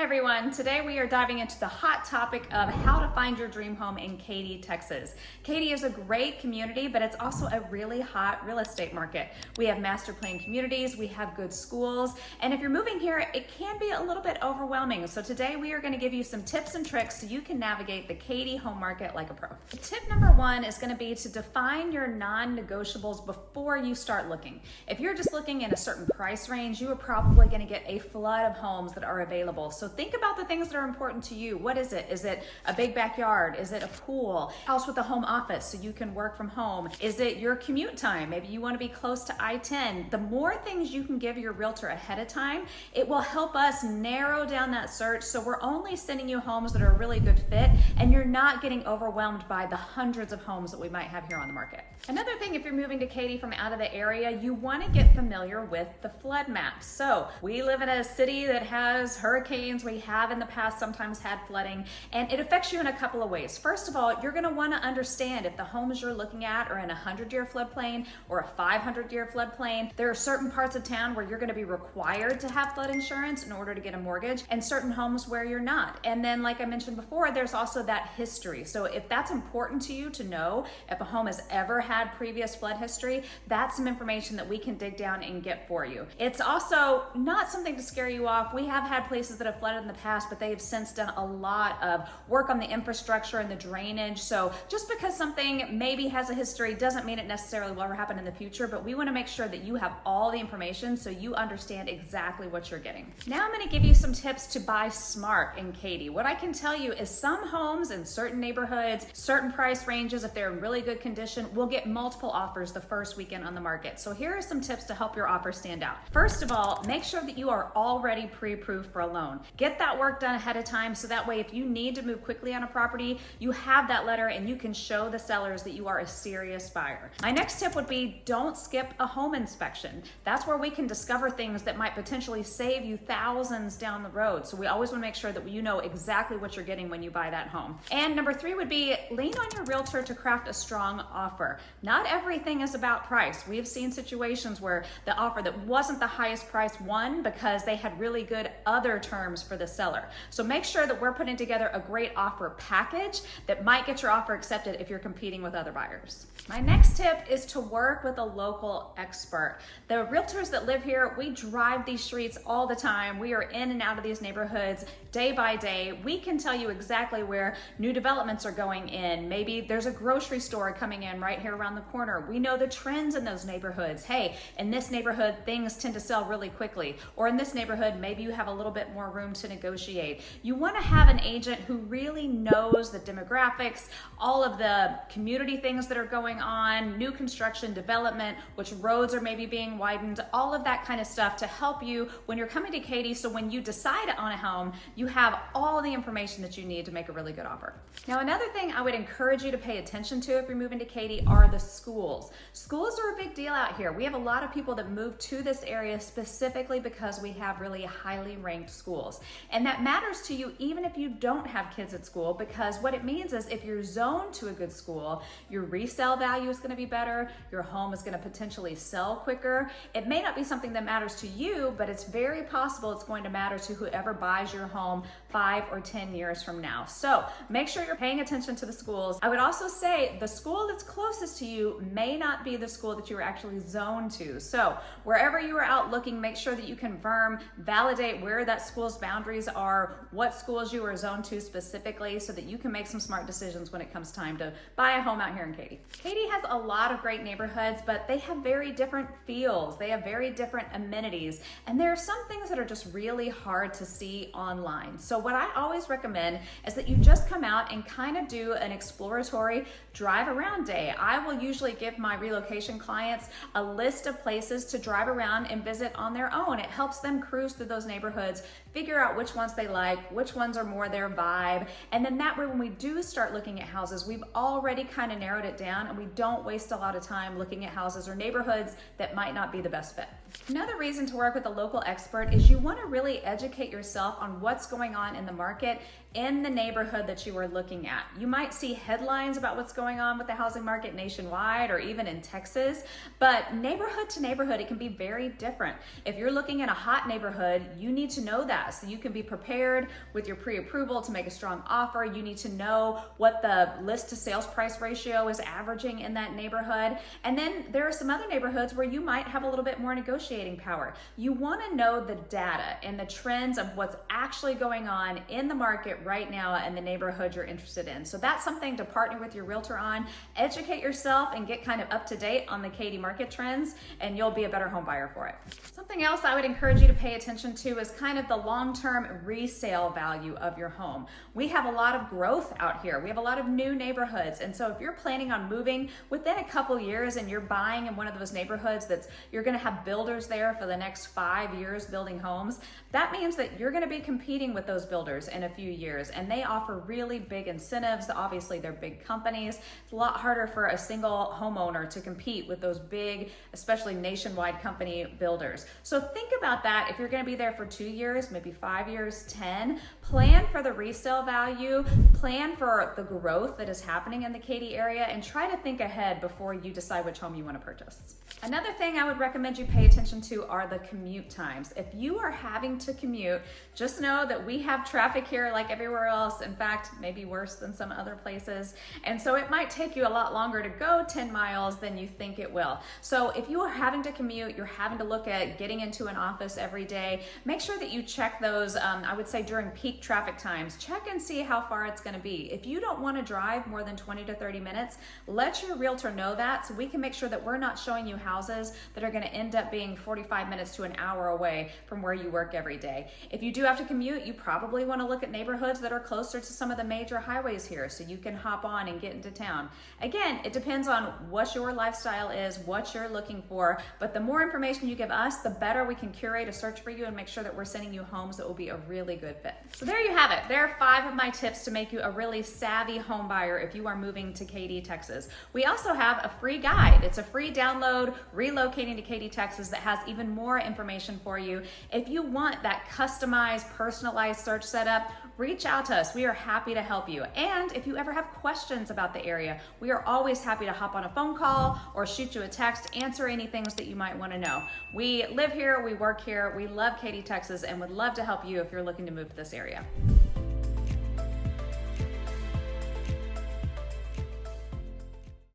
everyone. Today we are diving into the hot topic of how to find your dream home in Katy, Texas. Katy is a great community, but it's also a really hot real estate market. We have master plan communities, we have good schools, and if you're moving here, it can be a little bit overwhelming. So today we are going to give you some tips and tricks so you can navigate the Katy home market like a pro. Tip number one is going to be to define your non-negotiables before you start looking. If you're just looking in a certain price range, you are probably going to get a flood of homes that are available. So think about the things that are important to you. What is it? Is it a big backyard? Is it a pool? House with a home office so you can work from home? Is it your commute time? Maybe you want to be close to I-10. The more things you can give your realtor ahead of time, it will help us narrow down that search so we're only sending you homes that are a really good fit and you're not getting overwhelmed by the hundreds of homes that we might have here on the market. Another thing, if you're moving to Katy from out of the area, you want to get familiar with the flood maps. So we live in a city that has hurricanes. We have in the past sometimes had flooding, and it affects you in a couple of ways. First of all, you're going to want to understand if the homes you're looking at are in a 100-year floodplain or a 500-year floodplain. There are certain parts of town where you're going to be required to have flood insurance in order to get a mortgage, and certain homes where you're not. And then, like I mentioned before, there's also that history. So if that's important to you to know, if a home has ever had previous flood history, that's some information that we can dig down and get for you. It's also not something to scare you off. We have had places that have flooded in the past, but they have since done a lot of work on the infrastructure and the drainage. So just because something maybe has a history doesn't mean it necessarily will ever happen in the future, but we want to make sure that you have all the information so you understand exactly what you're getting. Now I'm going to give you some tips to buy smart in Katy. What I can tell you is some homes in certain neighborhoods, certain price ranges, if they're in really good condition, will get multiple offers the first weekend on the market. So here are some tips to help your offer stand out. First of all, make sure that you are already pre-approved for a loan. Get that work done ahead of time so that way if you need to move quickly on a property, you have that letter and you can show the sellers that you are a serious buyer. My next tip would be don't skip a home inspection. That's where we can discover things that might potentially save you thousands down the road. So we always want to make sure that you know exactly what you're getting when you buy that home. And number three would be lean on your realtor to craft a strong offer. Not everything is about price. We have seen situations where the offer that wasn't the highest price won because they had really good other terms for the seller. So make sure that we're putting together a great offer package that might get your offer accepted if you're competing with other buyers. My next tip is to work with a local expert. The realtors that live here, we drive these streets all the time. We are in and out of these neighborhoods day by day. We can tell you exactly where new developments are going in. Maybe there's a grocery store coming in right here around the corner. We know the trends in those neighborhoods. Hey, in this neighborhood, things tend to sell really quickly. Or in this neighborhood, maybe you have a little bit more room to negotiate. You want to have an agent who really knows the demographics, all of the community things that are going on, new construction, development, which roads are maybe being widened, all of that kind of stuff to help you when you're coming to Katy. So when you decide on a home, you have all the information that you need to make a really good offer. Now, another thing I would encourage you to pay attention to if you're moving to Katy are the schools. Schools are a big deal out here. We have a lot of people that move to this area specifically because we have really highly ranked schools. And that matters to you even if you don't have kids at school, because what it means is if you're zoned to a good school, your resale value is going to be better, your home is going to potentially sell quicker. It may not be something that matters to you, but it's very possible it's going to matter to whoever buys your home 5 or 10 years from now. So make sure you're paying attention to the schools. I would also say the school that's closest to you may not be the school that you are actually zoned to. So wherever you are out looking, make sure that you confirm, validate where that school's boundaries are, what schools you are zoned to specifically, so that you can make some smart decisions when it comes time to buy a home out here in Katy. Katy has a lot of great neighborhoods, but they have very different feels. They have very different amenities, and there are some things that are just really hard to see online. So what I always recommend is that you just come out and kind of do an exploratory drive around day. I will usually give my relocation clients a list of places to drive around and visit on their own. It helps them cruise through those neighborhoods, figure out which ones they like, which ones are more their vibe, and then that way when we do start looking at houses, we've already kind of narrowed it down and we don't waste a lot of time looking at houses or neighborhoods that might not be the best fit. Another reason to work with a local expert is you want to really educate yourself on what's going on in the market in the neighborhood that you are looking at. You might see headlines about what's going on with the housing market nationwide or even in Texas, but neighborhood to neighborhood, it can be very different. If you're looking at a hot neighborhood, you need to know that so you can be prepared with your pre-approval to make a strong offer. You need to know what the list to sales price ratio is averaging in that neighborhood. And then there are some other neighborhoods where you might have a little bit more negotiating power. You want to know the data and the trends of what's actually going on in the market right now in the neighborhood you're interested in. So that's something to partner with your realtor on. Educate yourself and get kind of up to date on the Katy market trends, and you'll be a better home buyer for it. Something else I would encourage you to pay attention to is kind of the long-term resale value of your home. We have a lot of growth out here. We have a lot of new neighborhoods. And so if you're planning on moving within a couple years and you're buying in one of those neighborhoods you're going to have builders there for the next 5 years building homes, that means that you're going to be competing with those builders in a few years, and they offer really big incentives. Obviously, they're big companies. It's a lot harder for a single homeowner to compete with those big, especially nationwide company builders. So think about that. If you're going to be there for 2 years, maybe 5 years, 10, plan for the resale value, plan for the growth that is happening in the Katy area, and try to think ahead before you decide which home you want to purchase. Another thing I would recommend you pay attention to are the commute times. If you are having to commute, just know that we have traffic here like everywhere else. In fact, maybe worse than some other places. And so it might take you a lot longer to go 10 miles than you think it will. So if you are having to commute, you're having to look at getting into an office every day, make sure that you check those, I would say during peak traffic times, check and see how far it's going to be. If you don't want to drive more than 20 to 30 minutes, let your realtor know that so we can make sure that we're not showing you houses that are going to end up being 45 minutes to an hour away from where you work every day. If you do have to commute, you probably want to look at neighborhoods that are closer to some of the major highways here so you can hop on and get into town. Again, it depends on what your lifestyle is, what you're looking for, but the more information you give us, the better we can curate a search for you and make sure that we're sending you homes that will be a really good fit. So there you have it. There are 5 of my tips to make you a really savvy home buyer if you are moving to Katy, Texas. We also have a free guide. It's a free download, Relocating to Katy, Texas, that has even more information for you. If you want that customized, personalized search setup, reach out to us. We are happy to help you. And if you ever have questions about the area, we are always happy to hop on a phone call or shoot you a text, answer any things that you might want to know. We live here, we work here, we love Katy, Texas, and would love to help you if you're looking to move to this area.